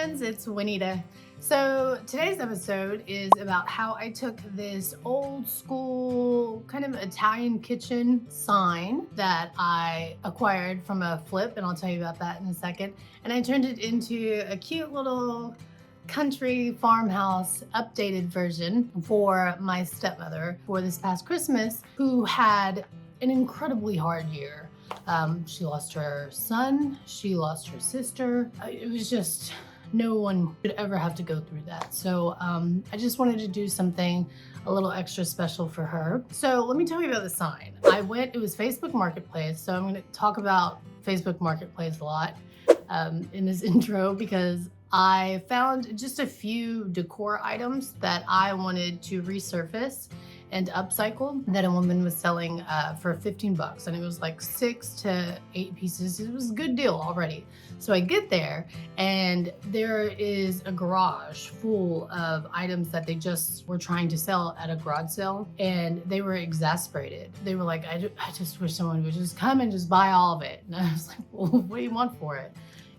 friends, it's Wanetah. So today's episode is about how I took this old school kind of Italian kitchen sign that I acquired from a flip, and I'll tell you about that in a second, and I turned it into a cute little country farmhouse updated version for my stepmother for this past Christmas, who had an incredibly hard year. She lost her son, she lost her sister. It was just, no one should ever have to go through that. So I just wanted to do something a little extra special for her. So let me tell you about the sign. It was Facebook Marketplace. So I'm gonna talk about Facebook Marketplace a lot in this intro because I found just a few decor items that I wanted to resurface and upcycle that a woman was selling for 15 bucks, and it was like 6 to 8 pieces. It was a good deal already. So I get there and there is a garage full of items that they just were trying to sell at a garage sale, and they were exasperated. They were like, I just wish someone would just come and just buy all of it. And I was like, well, what do you want for it?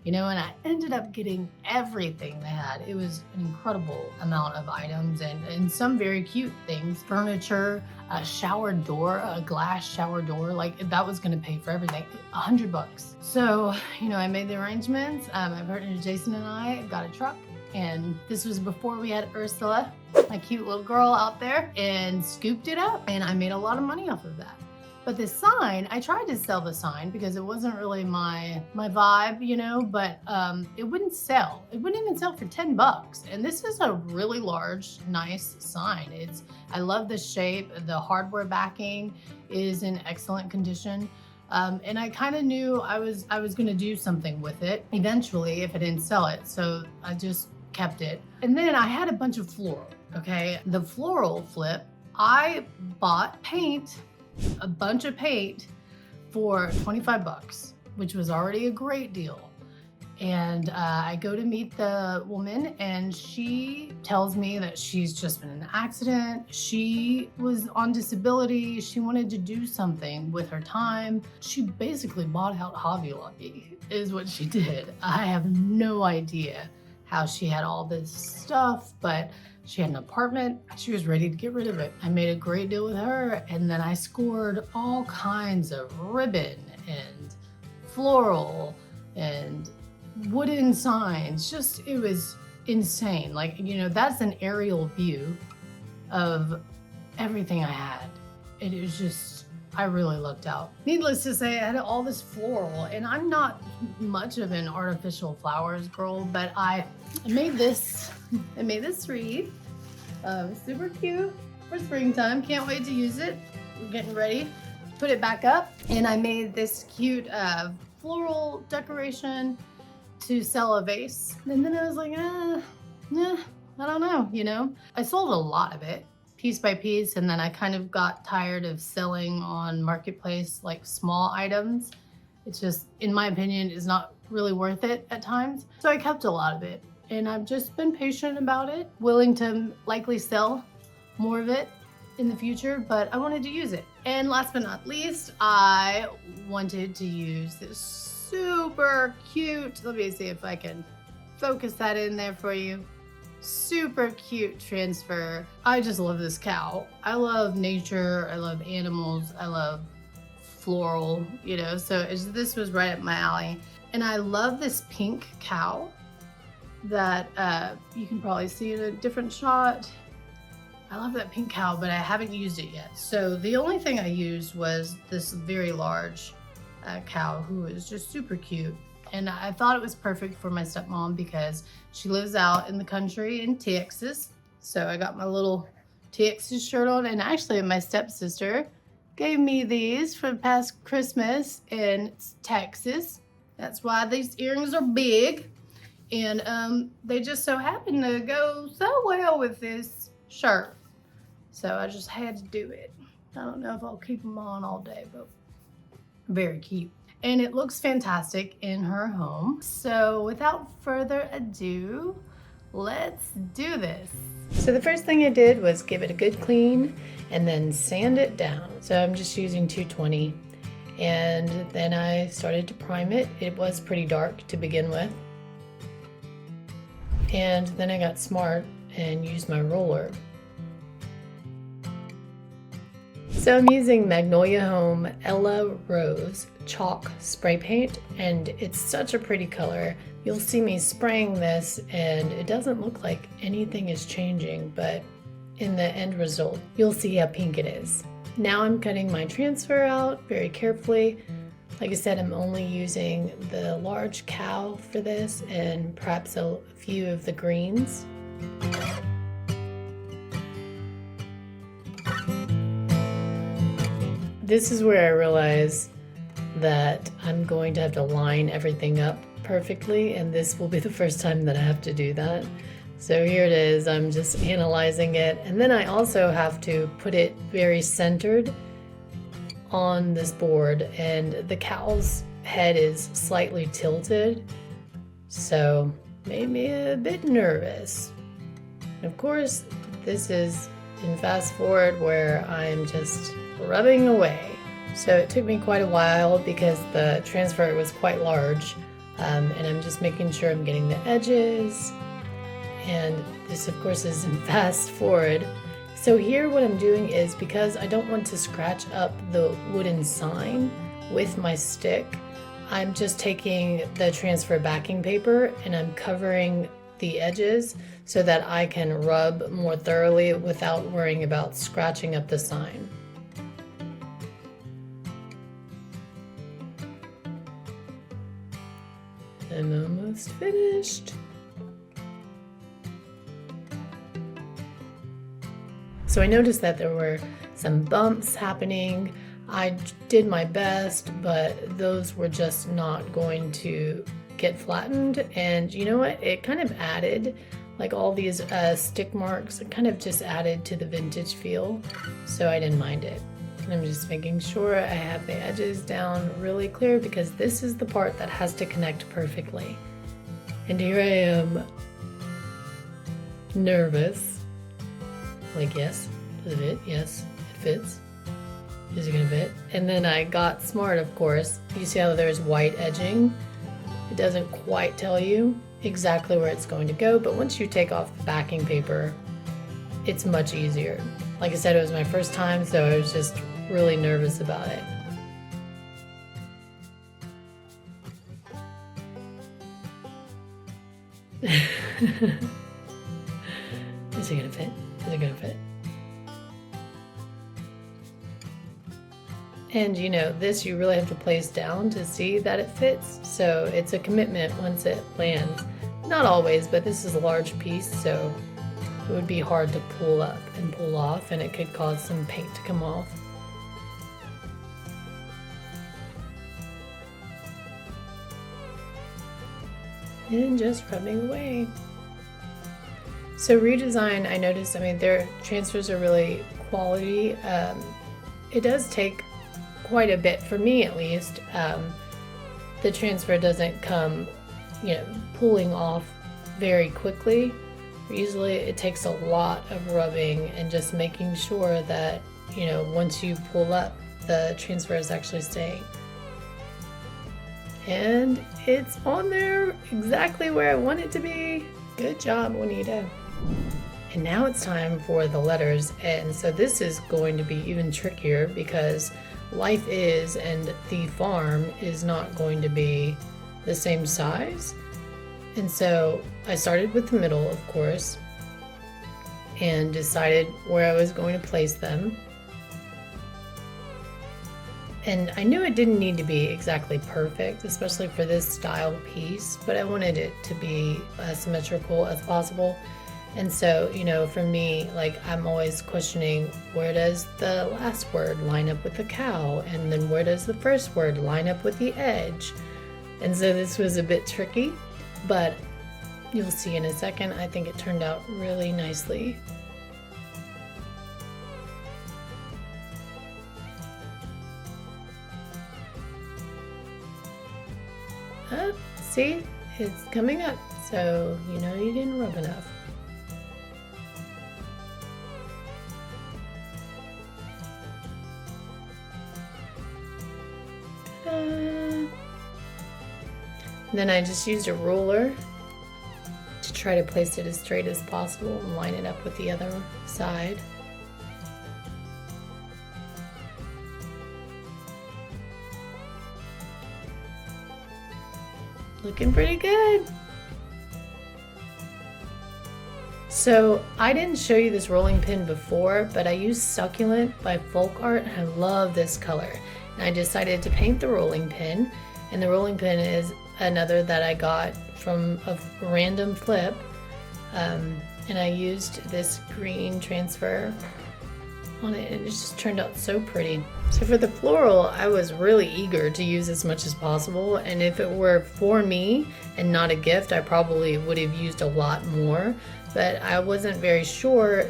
You know, and I ended up getting everything they had. It was an incredible amount of items and some very cute things. Furniture, a shower door, a glass shower door, like that was gonna pay for everything, 100 bucks. So, you know, I made the arrangements. My partner Jason and I got a truck, and this was before we had Ursula, my cute little girl out there, and scooped it up, and I made a lot of money off of that. But this sign, I tried to sell the sign because it wasn't really my vibe, you know, but it wouldn't sell. It wouldn't even sell for 10 bucks. And this is a really large, nice sign. I love the shape. The hardware backing is in excellent condition. And I kind of knew I was gonna do something with it eventually if I didn't sell it. So I just kept it. And then I had a bunch of floral, okay? The floral flip, I bought a bunch of paint for 25 bucks, which was already a great deal. And I go to meet the woman, and she tells me that she's just been in an accident. She was on disability. She wanted to do something with her time. She basically bought out Hobby Lobby, is what she did. I have no idea how she had all this stuff, but she had an apartment. She was ready to get rid of it. I made a great deal with her, and then I scored all kinds of ribbon and floral and wooden signs. Just, it was insane. Like, you know, that's an aerial view of everything I had. It was just, I really lucked out. Needless to say, I had all this floral, and I'm not much of an artificial flowers girl, but I made this wreath. Super cute for springtime. Can't wait to use it. We're getting ready to put it back up. And I made this cute floral decoration to sell a vase. And then I was like, I don't know, you know. I sold a lot of it, piece by piece, and then I kind of got tired of selling on Marketplace like small items. It's just, in my opinion, is not really worth it at times. So I kept a lot of it. And I've just been patient about it, willing to likely sell more of it in the future, but I wanted to use it. And last but not least, I wanted to use this super cute, let me see if I can focus that in there for you. Super cute transfer. I just love this cow. I love nature, I love animals, I love floral, you know, so this was right up my alley. And I love this pink cow that you can probably see in a different shot. I love that pink cow, but I haven't used it yet. So the only thing I used was this very large cow who is just super cute. And I thought it was perfect for my stepmom because she lives out in the country in Texas. So I got my little Texas shirt on, and actually my stepsister gave me these for past Christmas in Texas. That's why these earrings are big. And they just so happen to go so well with this shirt. So I just had to do it. I don't know if I'll keep them on all day, but very cute. And it looks fantastic in her home. So without further ado, let's do this. So the first thing I did was give it a good clean and then sand it down. So I'm just using 220. And then I started to prime it. It was pretty dark to begin with. And then I got smart and used my roller. So I'm using Magnolia Home Ella Rose chalk spray paint, and it's such a pretty color. You'll see me spraying this and it doesn't look like anything is changing, but in the end result, you'll see how pink it is. Now I'm cutting my transfer out very carefully. Like I said, I'm only using the large cow for this and perhaps a few of the greens. This is where I realize that I'm going to have to line everything up perfectly, and this will be the first time that I have to do that. So here it is, I'm just analyzing it, and then I also have to put it very centered on this board, and the cow's head is slightly tilted, so made me a bit nervous. And of course, this is in fast forward where I'm just rubbing away. So it took me quite a while because the transfer was quite large, and I'm just making sure I'm getting the edges. And this of course is in fast forward. So here what I'm doing is, because I don't want to scratch up the wooden sign with my stick, I'm just taking the transfer backing paper and I'm covering the edges so that I can rub more thoroughly without worrying about scratching up the sign. I'm almost finished. So I noticed that there were some bumps happening. I did my best, but those were just not going to get flattened. And you know what? It kind of added, like all these stick marks, it kind of just added to the vintage feel. So I didn't mind it. And I'm just making sure I have the edges down really clear because this is the part that has to connect perfectly. And here I am, nervous. Like, yes, does it fit? Yes, it fits. Is it gonna fit? And then I got smart, of course. You see how there's white edging? It doesn't quite tell you exactly where it's going to go, but once you take off the backing paper, it's much easier. Like I said, it was my first time, so I was just really nervous about it. Is it gonna fit? Is it gonna fit? And you know, this you really have to place down to see that it fits. So it's a commitment once it lands. Not always, but this is a large piece, so it would be hard to pull up and pull off, and it could cause some paint to come off. And just rubbing away. So ReDesign, I noticed, I mean, their transfers are really quality. It does take quite a bit, for me at least. The transfer doesn't come, you know, pulling off very quickly. Usually it takes a lot of rubbing and just making sure that, you know, once you pull up, the transfer is actually staying. And it's on there exactly where I want it to be. Good job, Wanetah. And now it's time for the letters. And so this is going to be even trickier because life is, and the farm is not going to be the same size. And so I started with the middle, of course, and decided where I was going to place them. And I knew it didn't need to be exactly perfect, especially for this style piece, but I wanted it to be as symmetrical as possible. And so, you know, for me, like, I'm always questioning, where does the last word line up with the cow? And then where does the first word line up with the edge? And so this was a bit tricky, but you'll see in a second. I think it turned out really nicely. See, it's coming up, so you know you didn't rub enough. Then I just used a ruler to try to place it as straight as possible and line it up with the other side. Looking pretty good. So I didn't show you this rolling pin before, but I used Succulent by Folk Art, and I love this color. And I decided to paint the rolling pin, and the rolling pin is another that I got from a random flip. And I used this green transfer on it, and it just turned out so pretty. So for the floral, I was really eager to use as much as possible, and if it were for me and not a gift, I probably would have used a lot more, but I wasn't very sure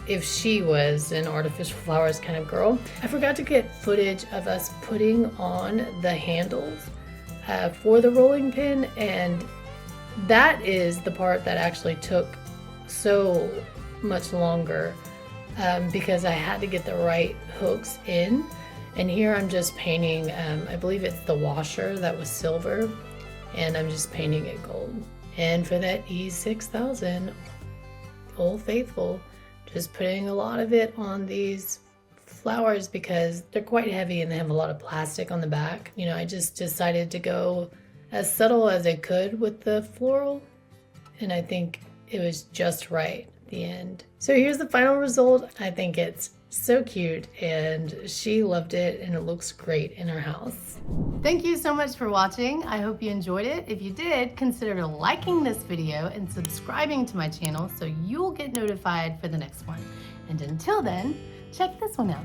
if she was an artificial flowers kind of girl. I forgot to get footage of us putting on the handles for the rolling pin, and that is the part that actually took so much longer because I had to get the right hooks in. And here I'm just painting, I believe it's the washer that was silver, and I'm just painting it gold. And for that E6000, Old Faithful, just putting a lot of it on these flowers because they're quite heavy and they have a lot of plastic on the back. You know, I just decided to go as subtle as I could with the floral, and I think it was just right at the end. So here's the final result. I think it's so cute, and she loved it, and it looks great in her house. Thank you so much for watching. I hope you enjoyed it. If you did, consider liking this video and subscribing to my channel so you'll get notified for the next one. And until then, check this one out.